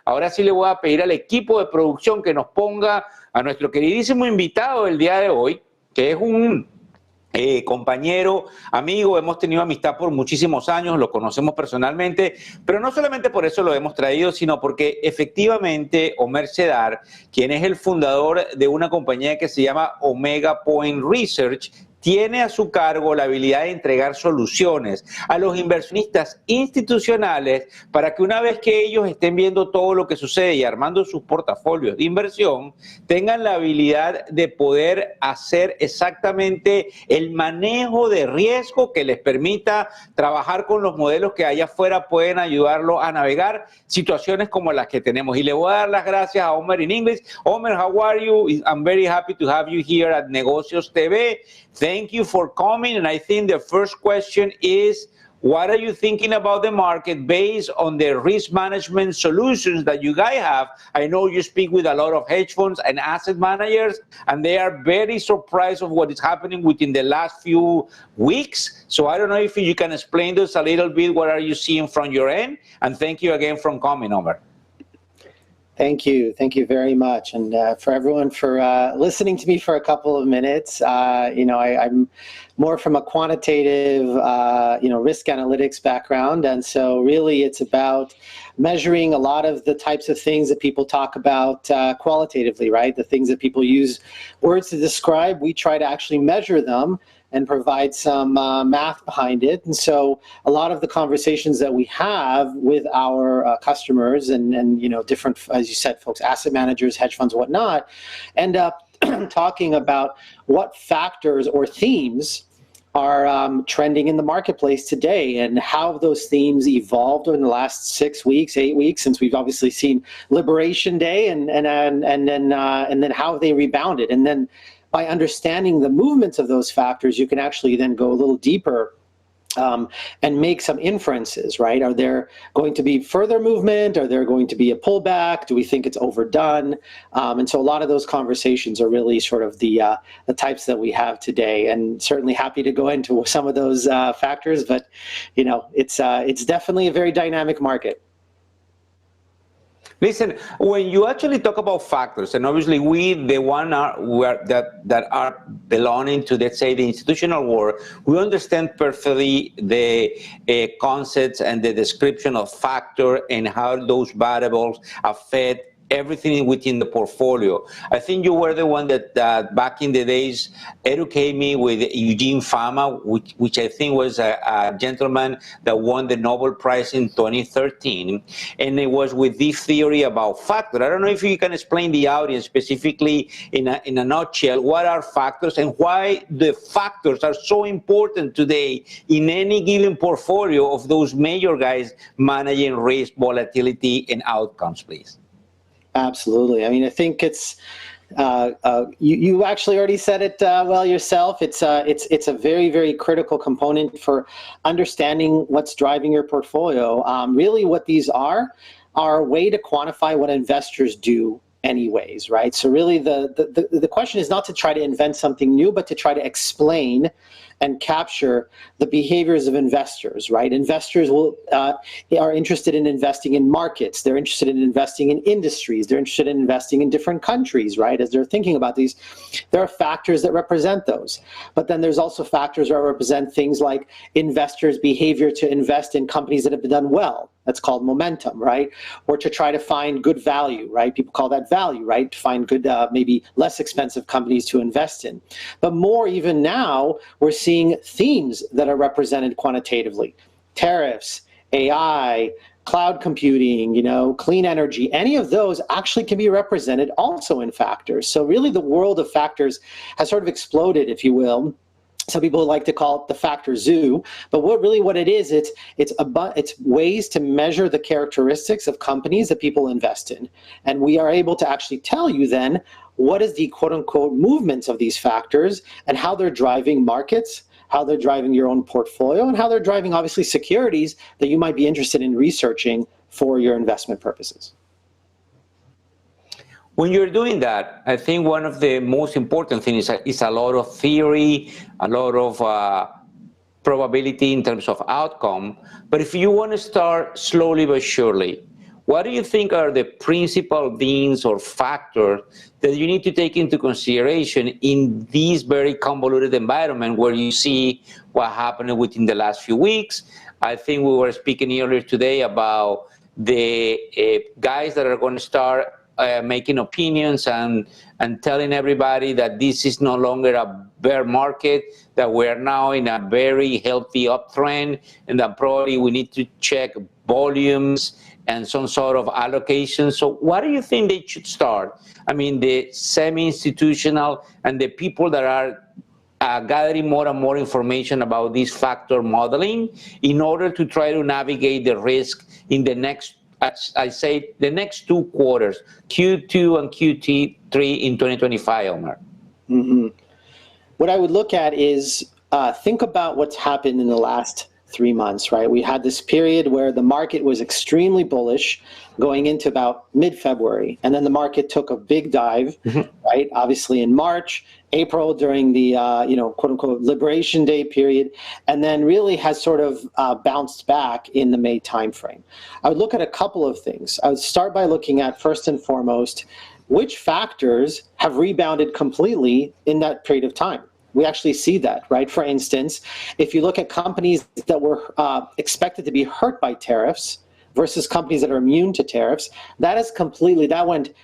Ahora sí le voy a pedir al equipo de producción que nos ponga a nuestro queridísimo invitado del día de hoy, que es un compañero, amigo, hemos tenido amistad por muchísimos años, lo conocemos personalmente, pero no solamente por eso lo hemos traído, sino porque efectivamente Omer Cedar, quien es el fundador de una compañía que se llama Omega Point Research, tiene a su cargo la habilidad de entregar soluciones a los inversionistas institucionales para que una vez que ellos estén viendo todo lo que sucede y armando sus portafolios de inversión, tengan la habilidad de poder hacer exactamente el manejo de riesgo que les permita trabajar con los modelos que allá afuera pueden ayudarlo a navegar situaciones como las que tenemos. Y le voy a dar las gracias a Omer en inglés. Omer, how are you? I'm very happy to have you here at Negocios TV. Thank you for coming. And I think the first question is, what are you thinking about the market based on the risk management solutions that you guys have? I know you speak with a lot of hedge funds and asset managers, and they are very surprised of what is happening within the last few weeks. So I don't know if you can explain to us a little bit, what are you seeing from your end? And thank you again for coming, Omer. Thank you very much, and for everyone for listening to me for a couple of minutes. I'm more from a quantitative, risk analytics background, and so really it's about measuring a lot of the types of things that people talk about qualitatively, right? The things that people use words to describe, we try to actually measure them and provide some math behind it. And so a lot of the conversations that we have with our customers and different, as you said, folks, asset managers, hedge funds, whatnot, end up talking about what factors or themes are trending in the marketplace today, and how those themes evolved in the last 6 weeks, 8 weeks, since we've obviously seen Liberation Day, and then how they rebounded. And then by understanding the movements of those factors, you can actually then go a little deeper and make some inferences, right? Are there going to be further movement? Are there going to be a pullback? Do we think it's overdone? And so a lot of those conversations are really sort of the types that we have today, and certainly happy to go into some of those factors, but it's definitely a very dynamic market. Listen, when you actually talk about factors, and obviously that are belonging to, let's say, the institutional world, we understand perfectly the concepts and the description of factor and how those variables affect everything within the portfolio. I think you were the one that back in the days educated me with Eugene Fama, which I think was a gentleman that won the Nobel Prize in 2013. And it was with this theory about factor. I don't know if you can explain the audience specifically in a nutshell, what are factors and why the factors are so important today in any given portfolio of those major guys managing risk, volatility, and outcomes, please. Absolutely. I mean, I think it's you actually already said it well yourself. It's a very, very critical component for understanding what's driving your portfolio. Really, what these are a way to quantify what investors do anyways, right? So really, the question is not to try to invent something new, but to try to explain and capture the behaviors of investors, right? Investors are interested in investing in markets. They're interested in investing in industries. They're interested in investing in different countries, right? As they're thinking about these, there are factors that represent those. But then there's also factors that represent things like investors' behavior to invest in companies that have done well. That's called momentum, right? Or to try to find good value, right? People call that value, right? To find good, maybe less expensive companies to invest in. But more even now, we're seeing themes that are represented quantitatively. Tariffs, AI, cloud computing, clean energy, any of those actually can be represented also in factors. So really the world of factors has sort of exploded, if you will. Some people like to call it the factor zoo, but what it is, it's ways to measure the characteristics of companies that people invest in. And we are able to actually tell you then what is the quote unquote movements of these factors and how they're driving markets, how they're driving your own portfolio, and how they're driving obviously securities that you might be interested in researching for your investment purposes. When you're doing that, I think one of the most important things is a lot of theory, a lot of probability in terms of outcome. But if you want to start slowly but surely, what do you think are the principal things or factors that you need to take into consideration in this very convoluted environment where you see what happened within the last few weeks? I think we were speaking earlier today about the guys that are going to start making opinions and telling everybody that this is no longer a bear market, that we're now in a very healthy uptrend, and that probably we need to check volumes and some sort of allocation. So what do you think they should start? I mean, the semi-institutional and the people that are gathering more and more information about this factor modeling in order to try to navigate the risk in the next, as I say, the next 2 quarters, Q2 and Q3 in 2025, Omer? Mm-hmm. What I would look at is think about what's happened in the last 3 months, right? We had this period where the market was extremely bullish going into about mid-February, and then the market took a big dive, right? Obviously in March, April during the quote unquote Liberation Day period, and then really has sort of bounced back in the May timeframe. I would look at a couple of things. I would start by looking at, first and foremost, which factors have rebounded completely in that period of time. We actually see that, right? For instance, if you look at companies that were expected to be hurt by tariffs versus companies that are immune to tariffs, that went,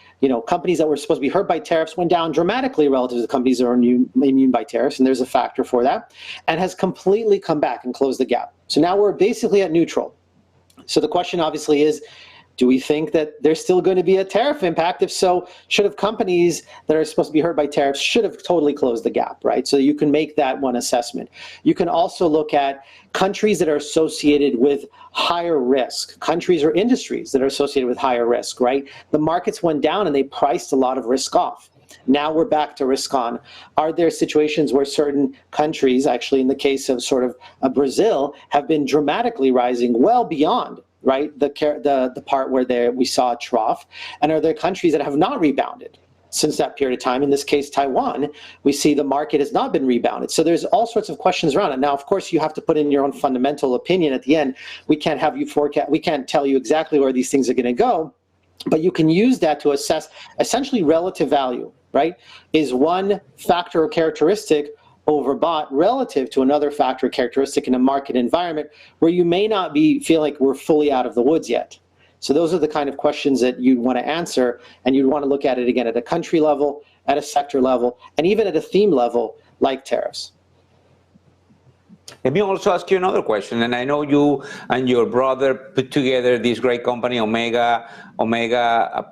companies that were supposed to be hurt by tariffs went down dramatically relative to the companies that are immune by tariffs, and there's a factor for that, and has completely come back and closed the gap. So now we're basically at neutral. So the question obviously is, do we think that there's still going to be a tariff impact? If so, should have companies that are supposed to be hurt by tariffs should have totally closed the gap, right? So you can make that one assessment. You can also look at countries that are associated with higher risk, countries or industries that are associated with higher risk, right? The markets went down and they priced a lot of risk off. Now we're back to risk on. Are there situations where certain countries, actually in the case of sort of Brazil, have been dramatically rising well beyond, right, the part where we saw a trough? And are there countries that have not rebounded since that period of time? In this case, Taiwan, we see the market has not been rebounded. So there's all sorts of questions around it. Now, of course, you have to put in your own fundamental opinion at the end. We can't have you forecast. We can't tell you exactly where these things are going to go, but you can use that to assess essentially relative value, right? Is one factor or characteristic overbought relative to another factor or characteristic in a market environment where you may not feel like we're fully out of the woods yet? So those are the kind of questions that you'd want to answer, and you'd want to look at it again at a country level, at a sector level, and even at a theme level like tariffs. Let me also ask you another question, and I know you and your brother put together this great company, Omega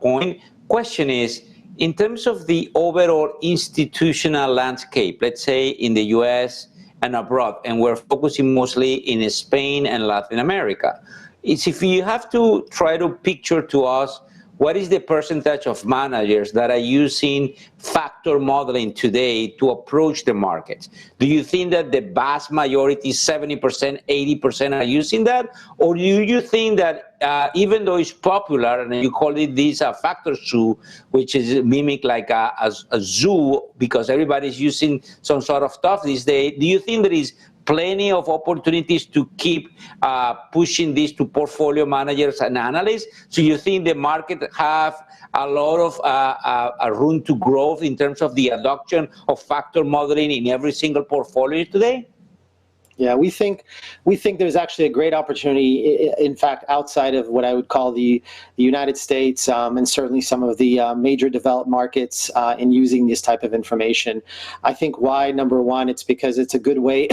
Point. Question is, in terms of the overall institutional landscape, let's say in the US and abroad, and we're focusing mostly in Spain and Latin America, is if you have to try to picture to us what is the percentage of managers that are using factor modeling today to approach the market? Do you think that the vast majority, 70%, 80% are using that? Or do you think that even though it's popular, and you call it this a factor zoo, which is mimic like a zoo because everybody's using some sort of stuff these days, do you think there is plenty of opportunities to keep pushing this to portfolio managers and analysts? So you think the market have a lot of room to growth in terms of the adoption of factor modeling in every single portfolio today? Yeah, we think there's actually a great opportunity, in fact, outside of what I would call the United States and certainly some of the major developed markets in using this type of information. I think why, number one, it's because it's a good way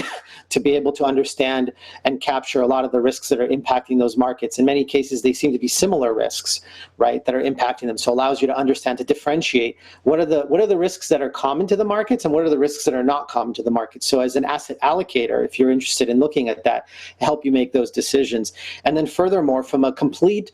to be able to understand and capture a lot of the risks that are impacting those markets. In many cases, they seem to be similar risks, right, that are impacting them. So it allows you to understand, to differentiate what are the risks that are common to the markets and what are the risks that are not common to the markets. So as an asset allocator, if you're interested in looking at that, help you make those decisions. And then furthermore, from a complete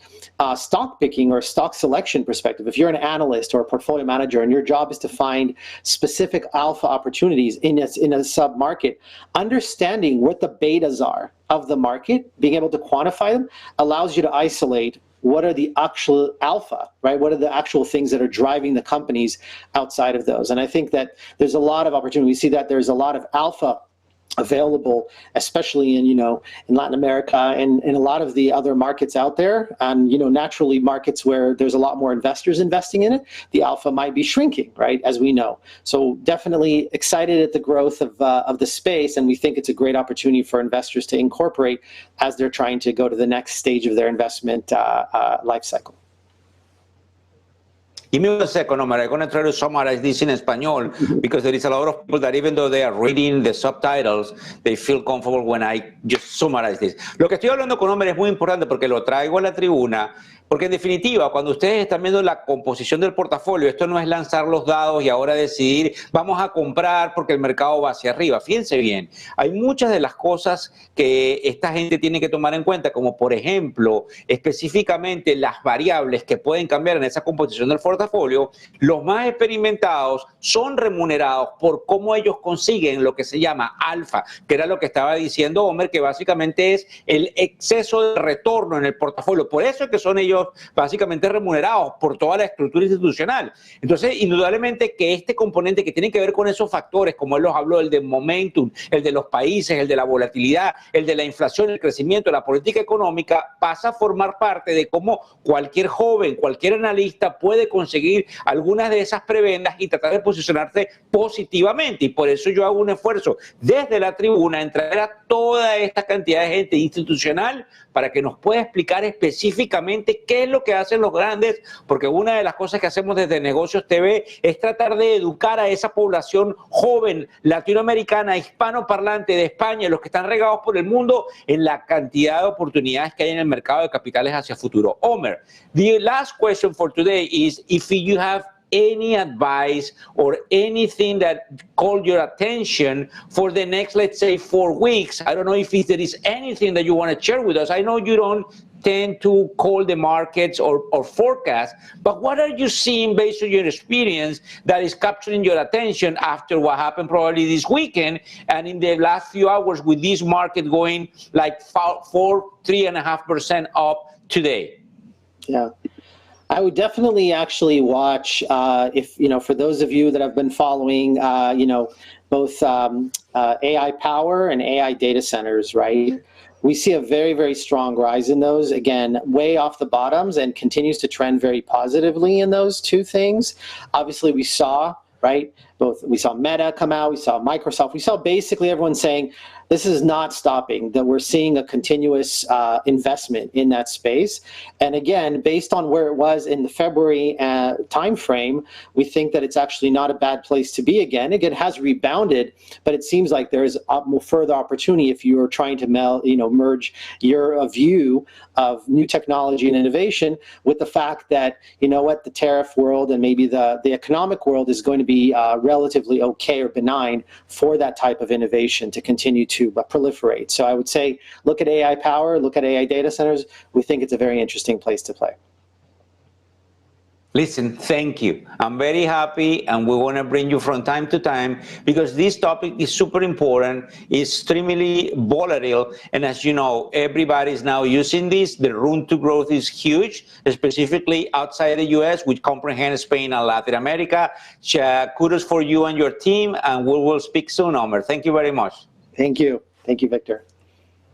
stock picking or stock selection perspective, if you're an analyst or a portfolio manager and your job is to find specific alpha opportunities in a sub-market, understanding what the betas are of the market, being able to quantify them, allows you to isolate what are the actual alpha, right? What are the actual things that are driving the companies outside of those? And I think that there's a lot of opportunity. We see that there's a lot of alpha available, especially in, in Latin America and in a lot of the other markets out there. And, naturally markets where there's a lot more investors investing in it, the alpha might be shrinking, right, as we know. So definitely excited at the growth of the space, and we think it's a great opportunity for investors to incorporate as they're trying to go to the next stage of their investment life cycle. Give me 1 second, Omer. I'm going to try to summarize this in español because there is a lot of people that even though they are reading the subtitles, they feel comfortable when I just summarize this. Lo que estoy hablando con Omer es muy importante porque lo traigo a la tribuna, porque en definitiva, cuando ustedes están viendo la composición del portafolio, esto no es lanzar los dados y ahora decidir, vamos a comprar porque el mercado va hacia arriba. Fíjense bien, hay muchas de las cosas que esta gente tiene que tomar en cuenta, como por ejemplo, específicamente las variables que pueden cambiar en esa composición del portafolio. Los más experimentados son remunerados por cómo ellos consiguen lo que se llama alfa, que era lo que estaba diciendo Omer, que básicamente es el exceso de retorno en el portafolio. Por eso es que son ellos básicamente remunerados por toda la estructura institucional. Entonces, indudablemente que este componente que tiene que ver con esos factores, como él los habló, el de momentum, el de los países, el de la volatilidad, el de la inflación, el crecimiento, la política económica, pasa a formar parte de cómo cualquier joven, cualquier analista puede conseguir algunas de esas prebendas y tratar de posicionarse positivamente. Y por eso yo hago un esfuerzo desde la tribuna en traer a toda esta cantidad de gente institucional para que nos pueda explicar específicamente qué es lo que hacen los grandes, porque una de las cosas que hacemos desde Negocios TV es tratar de educar a esa población joven, latinoamericana, hispanoparlante de España, los que están regados por el mundo, en la cantidad de oportunidades que hay en el mercado de capitales hacia futuro. Omer, the last question for today is if you have any advice or anything that called your attention for the next, let's say, 4 weeks. I don't know if there is anything that you want to share with us. I know you don't tend to call the markets or forecast, but what are you seeing based on your experience that is capturing your attention after what happened probably this weekend and in the last few hours with this market going like 3.5% up today? Yeah. I would definitely actually watch, if, for those of you that have been following, both AI power and AI data centers, right? We see a very, very strong rise in those, again, way off the bottoms and continues to trend very positively in those two things. Obviously, we saw, right, we saw Meta come out, we saw Microsoft, we saw basically everyone saying, this is not stopping, that we're seeing a continuous investment in that space. And again, based on where it was in the February timeframe, we think that it's actually not a bad place to be again. Again, it has rebounded, but it seems like there is further opportunity if you are trying to merge your view of new technology and innovation with the fact that, the tariff world and maybe the economic world is going to be relatively okay or benign for that type of innovation to continue to proliferate. So I would say, look at AI power, look at AI data centers. We think it's a very interesting place to play. Listen, thank you. I'm very happy, and we want to bring you from time to time because this topic is super important, it's extremely volatile, and as you know, everybody is now using this. The room to growth is huge, specifically outside the US, which comprehends Spain and Latin America. Kudos for you and your team, and we will speak soon, Omer. Thank you very much. Thank you. Thank you, Victor.